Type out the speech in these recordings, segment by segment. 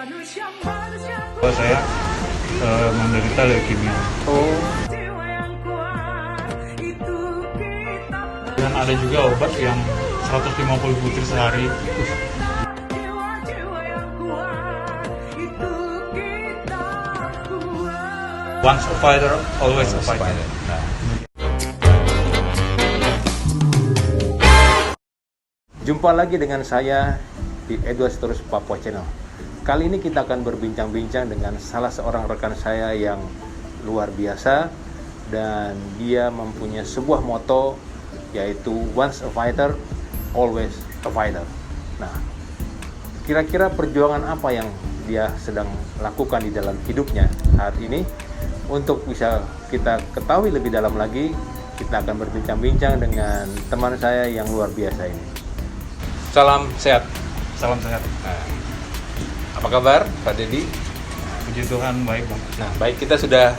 Saya menderita leukemia. Oh, Dan ada juga obat yang 150 butir sehari. Once a fighter, always a fighter. Nah. Jumpa lagi dengan saya di Edward Stories Papua Channel. Kali ini kita akan berbincang-bincang dengan salah seorang rekan saya yang luar biasa, dan dia mempunyai sebuah moto, yaitu once a fighter, always a fighter. Nah, kira-kira perjuangan apa yang dia sedang lakukan di dalam hidupnya saat ini? Untuk bisa kita ketahui lebih dalam lagi, kita akan berbincang-bincang dengan teman saya yang luar biasa ini. Salam sehat. Salam sehat. Nah, apa kabar Pak Dedi? Puji Tuhan, baik Bang. Nah, baik, kita sudah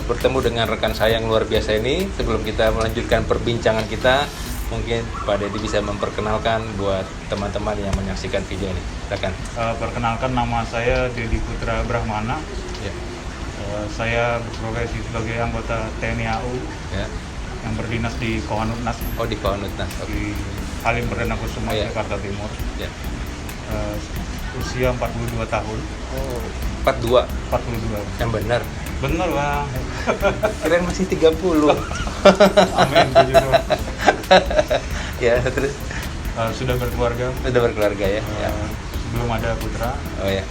bertemu dengan rekan saya yang luar biasa ini. Sebelum kita melanjutkan perbincangan kita, mungkin Pak Dedi bisa memperkenalkan buat teman-teman yang menyaksikan video ini. Silakan. Perkenalkan, nama saya Dedi Putra Brahmana. Ya. Saya berprofesi sebagai anggota TNI AU Ya. yang berdinas di Kohanutnas, Oh, di Kohanutnas. di Halim Perdana Kusuma, Ya. Jakarta Timur. Ya. Usia 42 tahun. Oh, 42. 42. Yang benar. Bener Bang. Keren masih 30. Amin. Puji Tuhan. Ya, terus Sudah berkeluarga. sudah berkeluarga ya. Ya. Belum ada putra. Oh ya.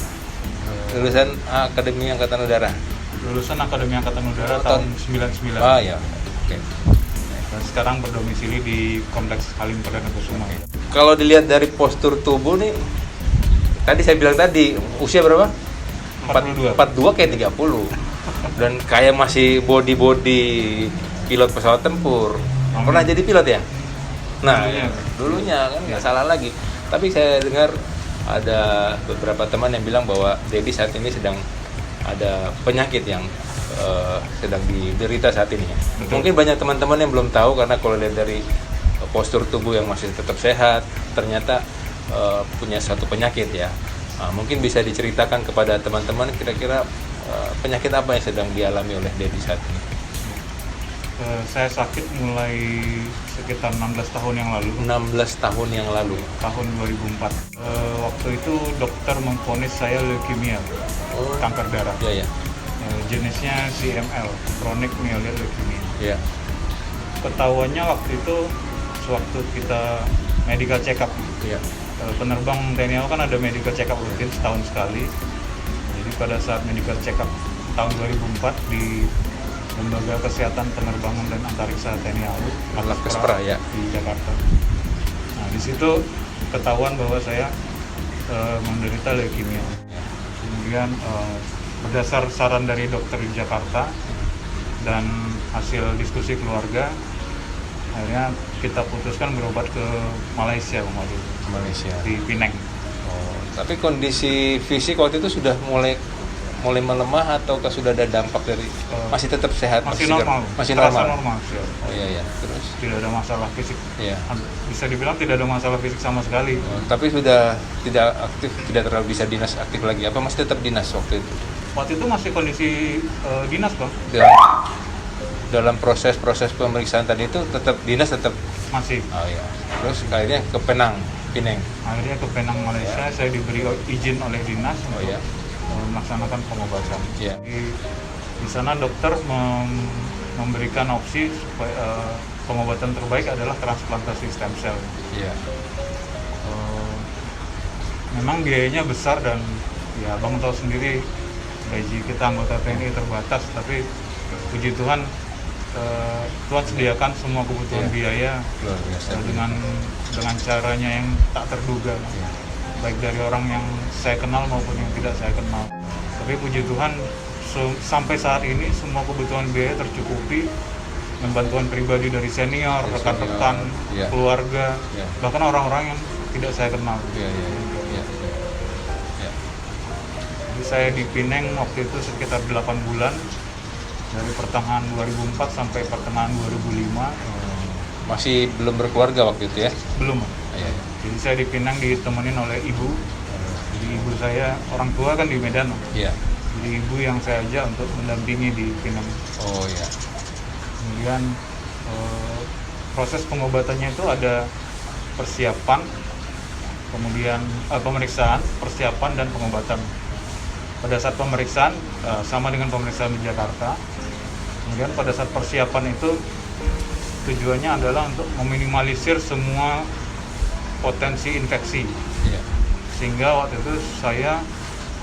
Lulusan Akademi Angkatan Udara. Lulusan Akademi Angkatan Udara Oh, tahun 99. Ah ya. Oke. Dan sekarang berdomisili di Kompleks Halim Perdana Kusuma. Kalau dilihat dari postur tubuh nih, tadi saya bilang tadi usia berapa? 42. 42 kayak 30. Dan kayak masih body pilot pesawat tempur. Pernah jadi pilot ya? Nah, dulunya kan nggak salah lagi. Tapi saya dengar ada beberapa teman yang bilang bahwa Dedi saat ini sedang ada penyakit yang sedang diderita saat ini. Betul. Mungkin banyak teman-teman yang belum tahu, karena kalau lihat dari postur tubuh yang masih tetap sehat, ternyata punya suatu penyakit ya. Mungkin bisa diceritakan kepada teman-teman kira-kira penyakit apa yang sedang dialami oleh Dedi saat ini. Saya sakit mulai sekitar 16 tahun yang lalu. 16 tahun yang lalu. Tahun 2004. Waktu itu dokter memvonis saya leukemia, kanker darah. Iya, ya. Jenisnya CML, chronic myeloid leukemia. Iya. Ketahuannya waktu itu sewaktu kita medical check up. Iya. Penerbang TNI AU kan ada medical check up rutin setahun sekali. Jadi pada saat medical check up tahun 2004 di Lembaga Kesehatan Penerbangan dan Antariksa TNI AU, Lakespra, ya. di Jakarta. Nah, di situ ketahuan bahwa saya menderita leukemia. Kemudian berdasar saran dari dokter di Jakarta dan hasil diskusi keluarga, akhirnya kita putuskan berobat ke Malaysia waktu itu, Malaysia. di Penang. Oh, tapi kondisi fisik waktu itu sudah mulai melemah atau sudah ada dampak dari masih tetap sehat, Masih segar? normal, Masih terasa normal. normal sih. Oh iya, terus Tidak ada masalah fisik. iya. Bisa dibilang tidak ada masalah fisik sama sekali. Oh, tapi sudah tidak aktif, tidak terlalu bisa dinas aktif lagi. Apa masih tetap dinas waktu itu? Waktu itu masih kondisi dinas Bang, Dalam proses pemeriksaan tadi itu tetap dinas tetap. masih. Oh iya. Terus akhirnya ke Penang. Akhirnya ke Penang, Malaysia, saya diberi izin oleh dinas Oh untuk iya. melaksanakan pengobatan. Iya. Di sana dokter memberikan opsi supaya pengobatan terbaik adalah transplantasi stem cell. Iya. Memang biayanya besar dan ya Bang tahu sendiri gaji kita anggota TNI terbatas, tapi puji Tuhan Tuhan sediakan semua kebutuhan Iya. biaya Luar biasa. dengan caranya yang tak terduga, baik dari orang yang saya kenal maupun yang tidak saya kenal. Tapi puji Tuhan sampai saat ini semua kebutuhan biaya tercukupi, dengan bantuan pribadi dari senior, rekan-rekan, Iya. keluarga, Iya. bahkan orang-orang yang tidak saya kenal. Iya. Jadi saya di Penang waktu itu sekitar 8 bulan, dari pertengahan 2004 sampai pertengahan 2005. Masih belum berkeluarga waktu itu ya? Belum. Iya. Jadi saya di Penang ditemenin oleh ibu. Jadi ibu saya, orang tua kan di Medan. Iya. Jadi ibu yang saya ajak untuk mendampingi di Pinang. Oh iya. Kemudian proses pengobatannya itu ada persiapan, kemudian pemeriksaan, persiapan dan pengobatan. Pada saat pemeriksaan sama dengan pemeriksaan di Jakarta. Kemudian pada saat persiapan itu tujuannya adalah untuk meminimalisir semua potensi infeksi. Iya. Sehingga waktu itu saya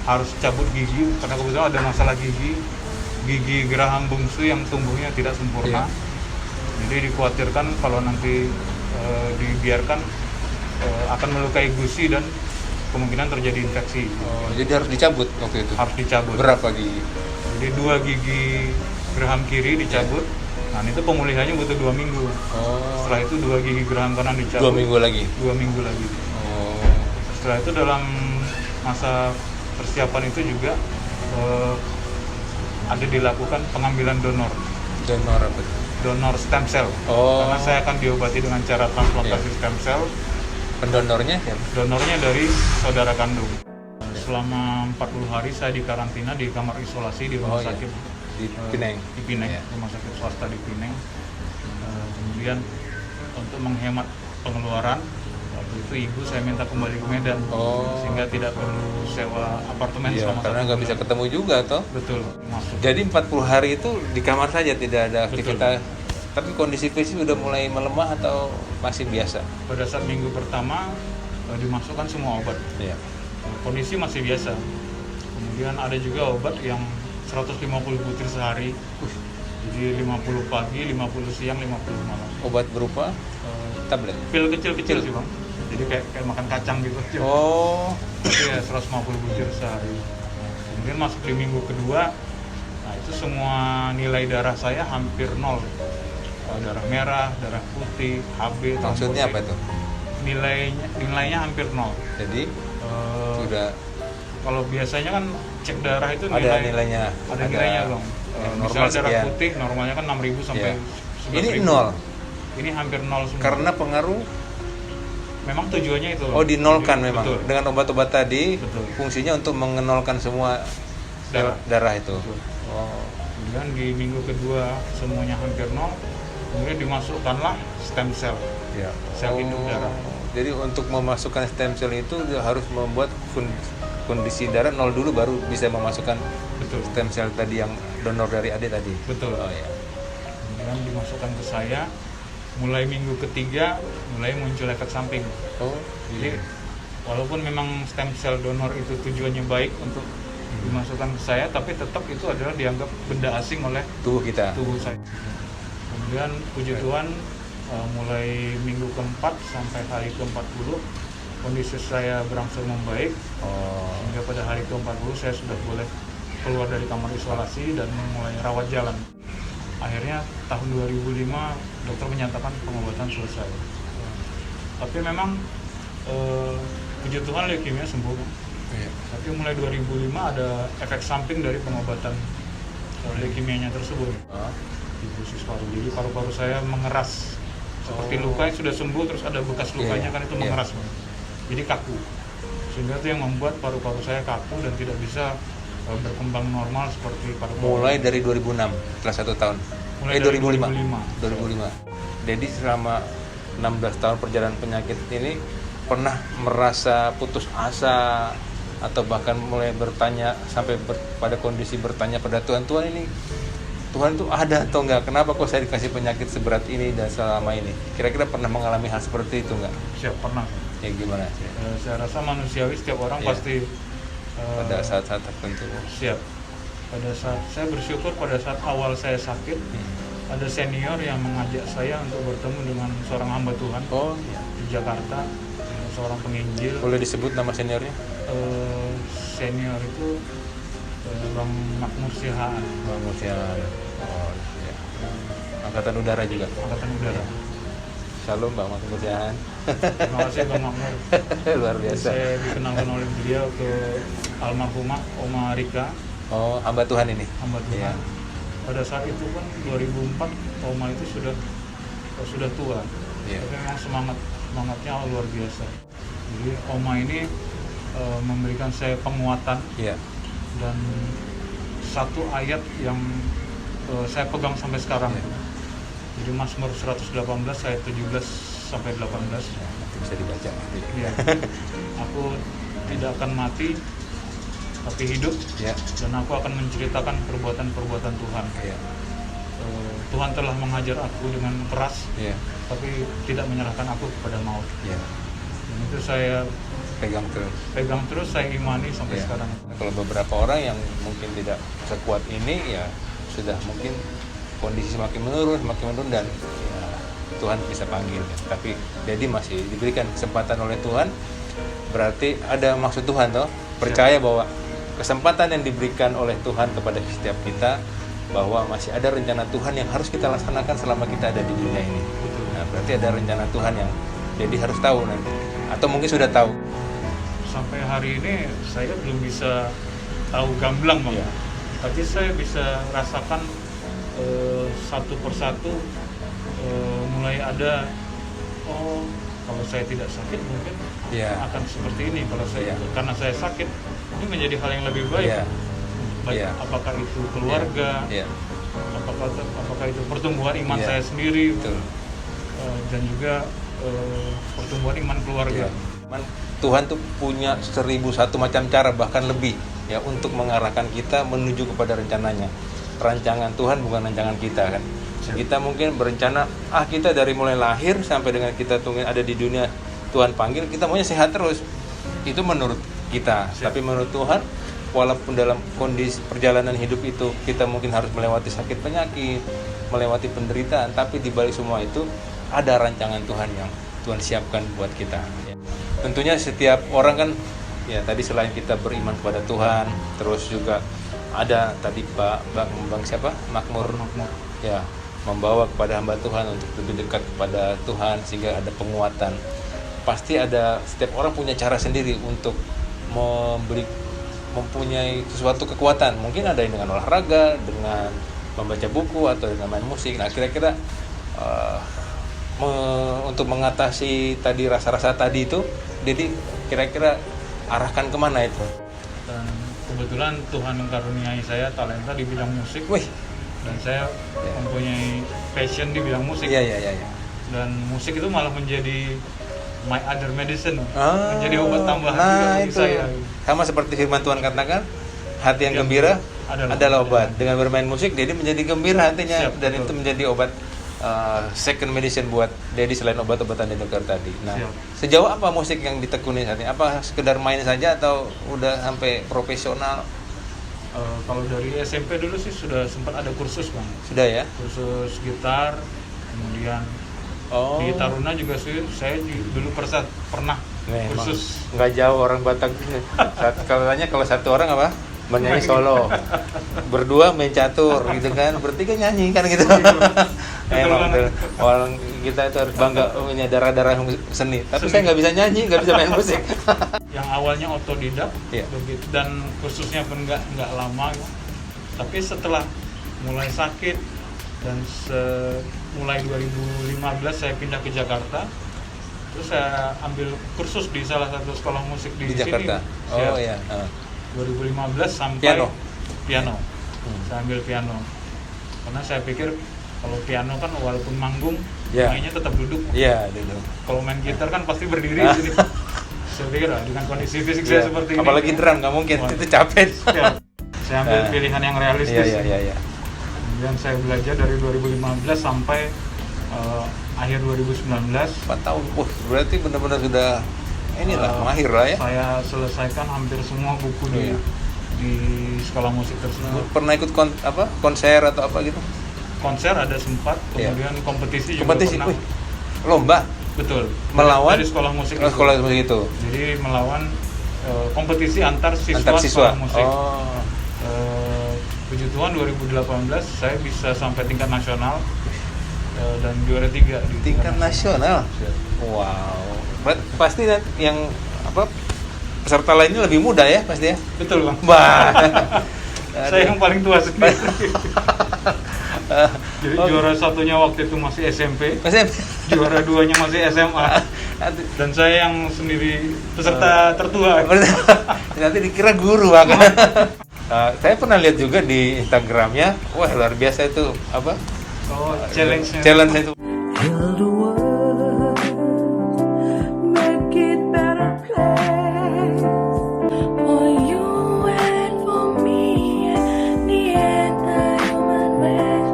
harus cabut gigi karena kebetulan ada masalah gigi geraham bungsu yang tumbuhnya tidak sempurna. Iya. Jadi dikhawatirkan kalau nanti dibiarkan akan melukai gusi dan kemungkinan terjadi infeksi. Oh, jadi harus dicabut waktu itu. Harus dicabut. Berapa gigi? Jadi 2 gigi geraham kiri dicabut. Nah itu pemulihannya butuh 2 minggu. Oh. Setelah itu 2 gigi geraham kanan dicabut. 2 minggu lagi. 2 minggu lagi. Oh. Setelah itu dalam masa persiapan itu juga ada dilakukan pengambilan donor Donor apa itu? donor stem cell. Oh. Karena saya akan diobati dengan cara transplantasi stem cell. Pendonornya siapa? Donornya dari saudara kandung. Selama 40 hari saya dikarantina di kamar isolasi di rumah sakit di Pineng. di Pineng, Iya. rumah sakit swasta di Pineng. Kemudian untuk menghemat pengeluaran, waktu itu ibu saya minta kembali ke Medan, sehingga tidak perlu sewa apartemen Iya, selama karena 1 nggak bisa bulan. ketemu juga toh. Betul, masuk. Jadi 40 hari itu di kamar saja, tidak ada Betul. aktivitas. Tapi kondisi fisik sudah mulai melemah atau masih biasa? Pada saat minggu pertama dimasukkan semua obat. Iya. Kondisi masih biasa. Kemudian ada juga obat yang 150 butir sehari. Jadi 50 pagi, 50 siang, 50 malam. Obat berupa tablet. Pil kecil-kecil sih, Bang. Jadi kayak makan kacang gitu. Oh. Tapi ya 150 butir sehari. Kemudian masuk di minggu kedua, nah itu semua nilai darah saya hampir nol. Darah merah, darah putih, HB, Maksudnya trombosit. apa itu? Nilainya hampir nol. Jadi sudah Kalau biasanya kan cek darah itu ada nilainya. ada nilainya dong. Normal Misalnya darah sekian. putih normalnya kan 6.000 sampai Iya. 11.000. Ini nol. Ini hampir nol semua. Karena pengaruh. Memang tujuannya itu. Oh, dinolkan Jadi, memang. betul. Dengan obat-obat tadi Betul. fungsinya untuk mengenolkan semua darah itu. Betul. Oh. Kemudian di minggu kedua semuanya hampir nol. Kemudian dimasukkanlah stem cell. Ya. Sel hidup darah. Jadi untuk memasukkan stem cell itu dia harus membuat kondisi darah nol dulu baru bisa memasukkan Betul. stem cell tadi yang donor dari adik tadi. Betul. Oh ya. Kemudian dimasukkan ke saya. Mulai minggu ketiga mulai muncul efek samping. Oh. Jadi walaupun memang stem cell donor itu tujuannya baik untuk dimasukkan ke saya, tapi tetap itu adalah dianggap benda asing oleh Tubuh kita. tubuh saya. Kemudian puji Tuhan mulai minggu keempat sampai hari ke-40 kondisi saya berangsur membaik. Oh. Hingga pada hari ke-40 saya sudah boleh keluar dari kamar isolasi dan mulai rawat jalan. Akhirnya tahun 2005 dokter menyatakan pengobatan selesai. Tapi memang puji Tuhan leukemia sembuh. Iya. Tapi mulai 2005 ada efek samping dari pengobatan leukemianya tersebut. Di usus paru. Jadi paru-paru saya mengeras. Seperti luka yang sudah sembuh terus ada bekas lukanya kan itu mengeras. Jadi kaku. Sehingga itu yang membuat paru-paru saya kaku dan tidak bisa berkembang normal seperti paru-paru. Mulai dari 2006, setelah 1 tahun. Mulai dari 2005. 2005. Jadi selama 16 tahun perjalanan penyakit ini pernah merasa putus asa atau bahkan mulai bertanya sampai pada kondisi bertanya pada Tuhan ini Tuhan itu ada atau enggak? Kenapa kok saya dikasih penyakit seberat ini dan selama ini? Kira-kira pernah mengalami hal seperti itu enggak? Siap, pernah. Ya gimana? Saya rasa manusiawi setiap orang Iya. pasti Pada saat-saat tertentu. siap. Pada saat saya bersyukur pada saat awal saya sakit, ada senior yang mengajak saya untuk bertemu dengan seorang hamba Tuhan Oh, di Jakarta, seorang penginjil. boleh disebut nama seniornya? Senior itu Bang Makmur Sihaan, Bang Musian. Oh, ya. Angkatan udara juga. Angkatan Udara. Shalom Bang Musian. Terima kasih Bang Makmur. Luar biasa. Saya dikenalkan oleh beliau ke almarhumah Oma Rika, Oh, hamba Tuhan ini. hamba Tuhan. Iya. Pada saat itu kan 2004 Oma itu sudah tua. Iya. Tapi memang semangatnya luar biasa. Jadi Oma ini memberikan saya penguatan, Iya. dan satu ayat yang saya pegang sampai sekarang. Iya. Jadi Mazmur 118 ayat 17 sampai 18. Nanti bisa dibaca. Iya. Aku tidak akan mati tapi hidup, Ya. dan aku akan menceritakan perbuatan-perbuatan Tuhan. Iya. Tuhan telah mengajar aku dengan keras, Iya. tapi tidak menyerahkan aku kepada maut. Iya. Dan itu saya Pegang terus. saya imani sampai Iya. sekarang. Kalau beberapa orang yang mungkin tidak sekuat ini, ya sudah mungkin kondisi semakin menurun dan ya, Tuhan bisa panggil. Tapi jadi masih diberikan kesempatan oleh Tuhan, berarti ada maksud Tuhan toh. Percaya bahwa kesempatan yang diberikan oleh Tuhan kepada setiap kita, bahwa masih ada rencana Tuhan yang harus kita laksanakan selama kita ada di dunia ini. Nah, berarti ada rencana Tuhan yang jadi harus tahu nanti, atau mungkin sudah tahu. Sampai hari ini saya belum bisa tahu gamblang, Bang. Iya. Tapi saya bisa rasakan satu persatu, mulai ada, oh kalau saya tidak sakit mungkin Iya. akan seperti ini. Kalau saya Iya. karena saya sakit, ini menjadi hal yang lebih baik. Iya. Baik, Iya. apakah itu keluarga, Iya. apakah itu pertumbuhan iman Iya. saya sendiri, Betul. dan juga pertumbuhan iman keluarga. Iya. Tuhan tuh punya 1001 macam cara, bahkan lebih ya, untuk mengarahkan kita menuju kepada rencananya. Rancangan Tuhan bukan rancangan kita kan. Kita mungkin berencana, kita dari mulai lahir sampai dengan kita tunggu ada di dunia, Tuhan panggil, kita maunya sehat terus. Itu menurut kita. Tapi menurut Tuhan, walaupun dalam kondisi perjalanan hidup itu kita mungkin harus melewati sakit penyakit, melewati penderitaan, tapi di balik semua itu ada rancangan Tuhan yang Tuhan siapkan buat kita. Tentunya setiap orang kan, ya tadi selain kita beriman kepada Tuhan, terus juga ada tadi Bang siapa? Makmur. Ya, membawa kepada hamba Tuhan untuk lebih dekat kepada Tuhan sehingga ada penguatan. Pasti ada, setiap orang punya cara sendiri untuk mempunyai sesuatu kekuatan. Mungkin ada yang dengan olahraga, dengan membaca buku, atau dengan main musik. Nah, kira-kira untuk mengatasi tadi rasa-rasa tadi itu, jadi kira-kira arahkan kemana itu? Dan kebetulan Tuhan mengkaruniai saya talenta di bidang musik. Wih. Dan saya mempunyai passion di bidang musik. Iya. Dan musik itu malah menjadi my other medicine, menjadi obat tambahan juga bagi itu. saya. Sama seperti firman Tuhan katakan, hati yang gembira adalah obat. Dengan bermain musik, Dedi menjadi gembira hatinya. Siap, dan betul. itu menjadi obat, second medicine buat Dedi selain obat-obatan di dokter tadi. Nah, Siap. sejauh apa musik yang ditekuni saat ini? Apa sekedar main saja atau udah sampai profesional? Kalau dari SMP dulu sih sudah sempat ada kursus, Bang. Sudah ya? Kursus gitar, kemudian di Taruna juga sih saya dulu pernah kursus. Nggak jauh orang Batak. Kalau satu orang apa? Bernyanyi solo, berdua main catur gitu kan, bertiga nyanyi kan gitu. Emang betul. Orang kita itu harus bangga punya darah-darah seni. Tapi saya nggak bisa nyanyi, nggak bisa main musik. Yang awalnya otodidak, Iya. begitu, dan kursusnya pun nggak lama. Tapi setelah mulai sakit dan mulai 2015 saya pindah ke Jakarta, terus saya ambil kursus di salah satu sekolah musik di sini. Jakarta. Oh iya. 2015 sampai piano. Saya ambil piano karena saya pikir kalau piano kan walaupun manggung, mainnya tetap duduk. Iya, duduk. Kalau main gitar kan pasti berdiri di sini. Saya pikir dengan kondisi fisik saya seperti ini, apalagi drum nggak mungkin, itu capek. Saya ambil pilihan yang realistis. Iya. Kemudian saya belajar dari 2015 sampai akhir 2019. 4 tahun. Berarti benar-benar sudah mahir lah ya. Saya selesaikan hampir semua buku di sekolah musik tersebut. Pernah ikut konser atau apa gitu? Konser ada sempat, kemudian kompetisi juga pernah. Lomba? Betul. Melawan? Dari sekolah musik. Sekolah musik itu. Jadi melawan kompetisi antar siswa sekolah musik. Puji Tuhan 2018 saya bisa sampai tingkat nasional dan juara 3 di tingkat nasional. Wow. Pasti yang peserta lainnya lebih muda ya pasti ya. Betul, Bang. Wah. Saya yang paling tua sendiri. Jadi juara satunya waktu itu masih SMP, Masih juara duanya masih SMA, dan saya yang sendiri peserta tertua. nanti dikira guru kan. Saya pernah lihat juga di Instagramnya, wah luar biasa itu apa? Oh, challenge-nya. Challenge itu. Heal the world, make it better place for you and for me and the entire human race.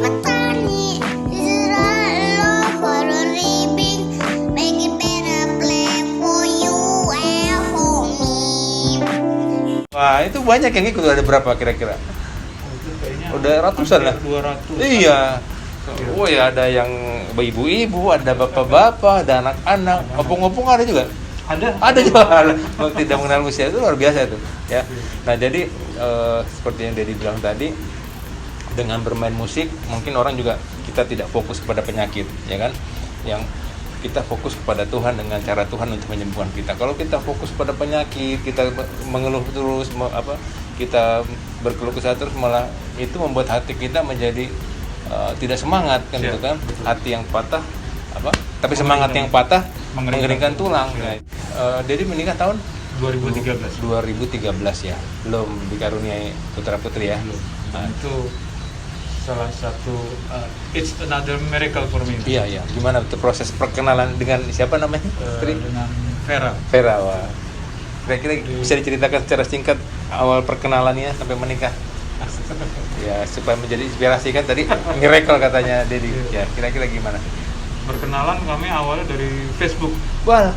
Petani, Israel for a living, make it better place for you and for me. Wah, itu banyak yang ikut. Ada berapa kira-kira? Itu kayaknya Udah ratusan lah. 200. Iya. Oh ya, ada yang ibu-ibu, ada bapak-bapak, ada anak-anak, ngopong-ngopong ada juga. Ada juga. Tidak mengenal usia, itu luar biasa itu, ya. Nah, jadi seperti yang Dedi bilang tadi, dengan bermain musik mungkin orang juga kita tidak fokus kepada penyakit, ya kan? Yang kita fokus kepada Tuhan dengan cara Tuhan untuk menyembuhkan kita. Kalau kita fokus pada penyakit, kita mengeluh terus, kita berkeluh kesah terus, malah itu membuat hati kita menjadi tidak semangat kan, gitu kan? Hati yang patah tapi semangat yang patah mengeringkan tulang. Nah, Dedi menikah tahun 2013. 2013 ya, belum dikaruniai putra putri ya. Nah, itu salah satu it's another miracle for me. Iya. Gimana tuh proses perkenalan dengan siapa namanya? Istri? Dengan Vera. Vera. Wah. Kira-kira bisa diceritakan secara singkat awal perkenalannya sampai menikah. Ya, supaya menjadi inspirasi kan tadi miracle katanya Dedi. Ya, kira-kira gimana? Perkenalan kami awalnya dari Facebook. Wah.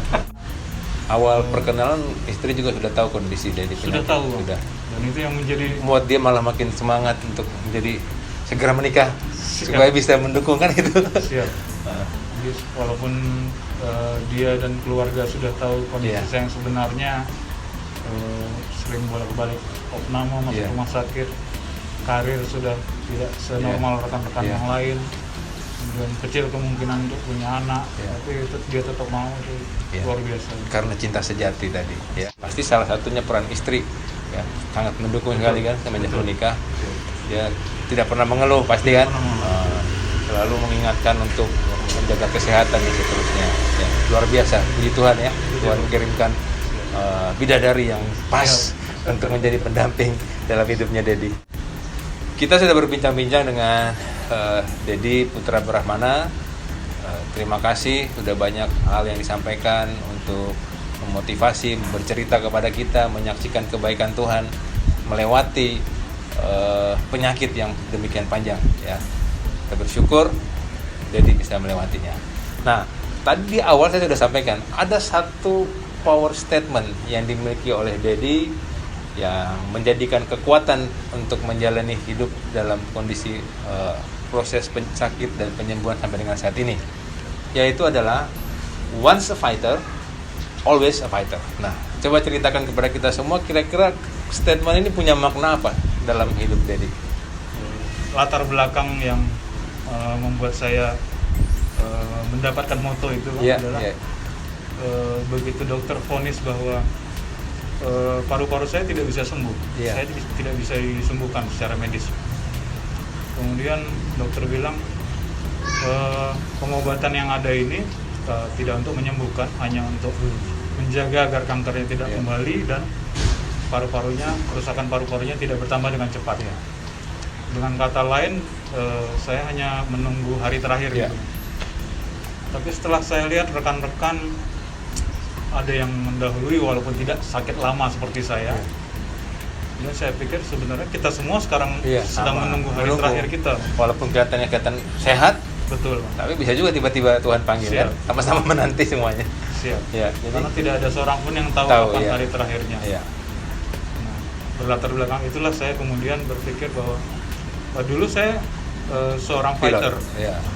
Awal perkenalan istri juga sudah tahu kondisi Dedi. Sudah tahu. Sudah. Dan itu yang menjadi Membuat dia malah makin semangat untuk menjadi segera menikah. Siap. Supaya bisa mendukung kan itu. siap. Jadi walaupun dia dan keluarga sudah tahu kondisi Iya. saya yang sebenarnya, sering bolak-balik opname masuk Iya. rumah sakit, karir sudah tidak senormal rekan-rekan Iya. yang lain, kemudian kecil kemungkinan untuk punya anak, Iya. tapi dia tetap mau, itu Iya. luar biasa. Karena cinta sejati tadi, ya. Pasti salah satunya peran istri, ya, sangat mendukung sekali kan semenjak menikah. Dia tidak pernah mengeluh pasti kan, selalu mengingatkan untuk menjaga kesehatan dan seterusnya. Ya, luar biasa, puji Tuhan ya, Tuhan mengirimkan bidadari yang pas untuk menjadi pendamping dalam hidupnya Dedi. Kita sudah berbincang-bincang dengan Dedi Putra Brahmana. Terima kasih, sudah banyak hal yang disampaikan untuk memotivasi, bercerita kepada kita, menyaksikan kebaikan Tuhan, melewati penyakit yang demikian panjang. Ya, kita bersyukur Dedi bisa melewatinya. Nah, tadi di awal saya sudah sampaikan ada satu power statement yang dimiliki oleh Dedi yang menjadikan kekuatan untuk menjalani hidup dalam kondisi proses sakit dan penyembuhan sampai dengan saat ini, yaitu adalah once a fighter, always a fighter. Nah, coba ceritakan kepada kita semua, kira-kira statement ini punya makna apa dalam hidup Dedi? Latar belakang yang membuat saya mendapatkan moto itu adalah begitu dokter vonis bahwa paru-paru saya tidak bisa sembuh, saya tidak bisa disembuhkan secara medis. Kemudian dokter bilang pengobatan yang ada ini tidak untuk menyembuhkan, hanya untuk menjaga agar kankernya tidak kembali dan kerusakan paru-parunya tidak bertambah dengan cepat. Dengan kata lain, saya hanya menunggu hari terakhir gitu. Tapi setelah saya lihat rekan-rekan ada yang mendahului walaupun tidak sakit lama seperti saya, dan saya pikir sebenarnya kita semua sekarang sedang menunggu hari terakhir kita. Walaupun kelihatan sehat, betul, tapi bisa juga tiba-tiba Tuhan panggil kan, sama-sama menanti semuanya. Siap. Ya, Karena tidak ada seorang pun yang tahu kapan hari terakhirnya. Nah, berlatar belakang itulah saya kemudian berpikir bahwa dulu saya seorang fighter,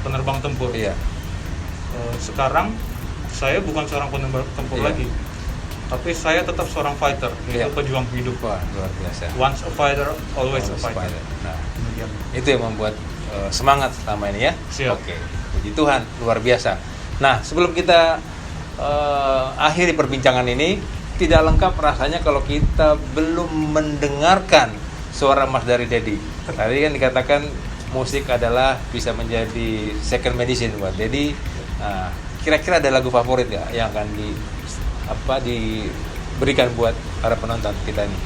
penerbang tempur. Sekarang saya bukan seorang penerbang tempur lagi, tapi saya tetap seorang fighter, yaitu pejuang hidup. Wah, luar biasa. Once a fighter, always a fighter. Nah, itu yang membuat semangat selama ini ya. Siap. Oke, puji Tuhan, luar biasa. Nah, sebelum kita akhiri perbincangan ini, tidak lengkap rasanya kalau kita belum mendengarkan suara emas dari Dedi. Tadi kan dikatakan musik adalah bisa menjadi second medicine buat Dedi. Nah, kira-kira ada lagu favorit nggak yang akan diberikan buat para penonton kita nih?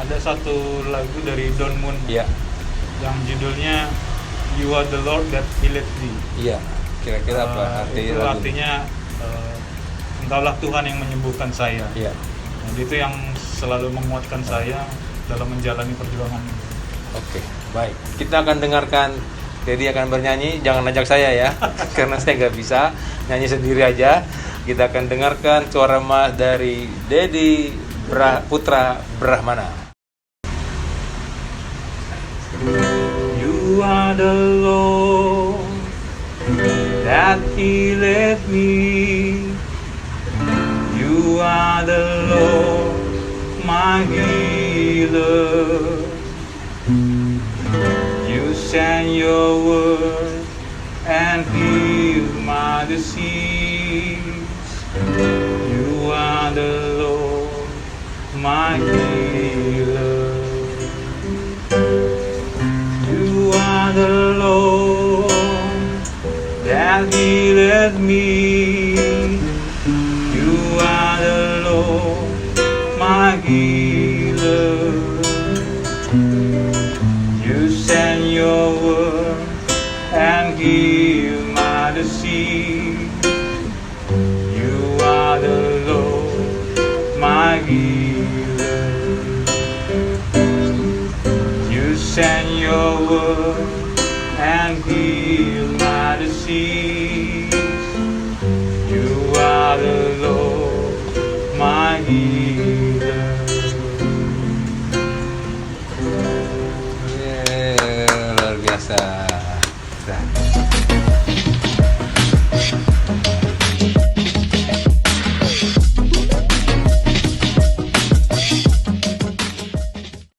Ada satu lagu dari Don Moon Iya, yang judulnya You Are the Lord That Healeth Thee. iya. Kira-kira apa arti Itu lagu? artinya Engkaulah Tuhan yang menyembuhkan saya. Iya. Nah, itu yang selalu menguatkan saya dalam menjalani perjuangan ini. Oke, baik. Kita akan dengarkan Dedi akan bernyanyi. Jangan ajak saya ya, karena saya nggak bisa nyanyi sendiri aja. Kita akan dengarkan suara emas dari Dedi Putra Brahmana. You are the Lord that healeth me. You are the Lord, my healer. You send your word and heal my disease. You are the Lord, my healer. You are the Lord that healeth me. You are the Lord, my healer. You send your word and heal my disease. You are the Lord, my healer. You send your word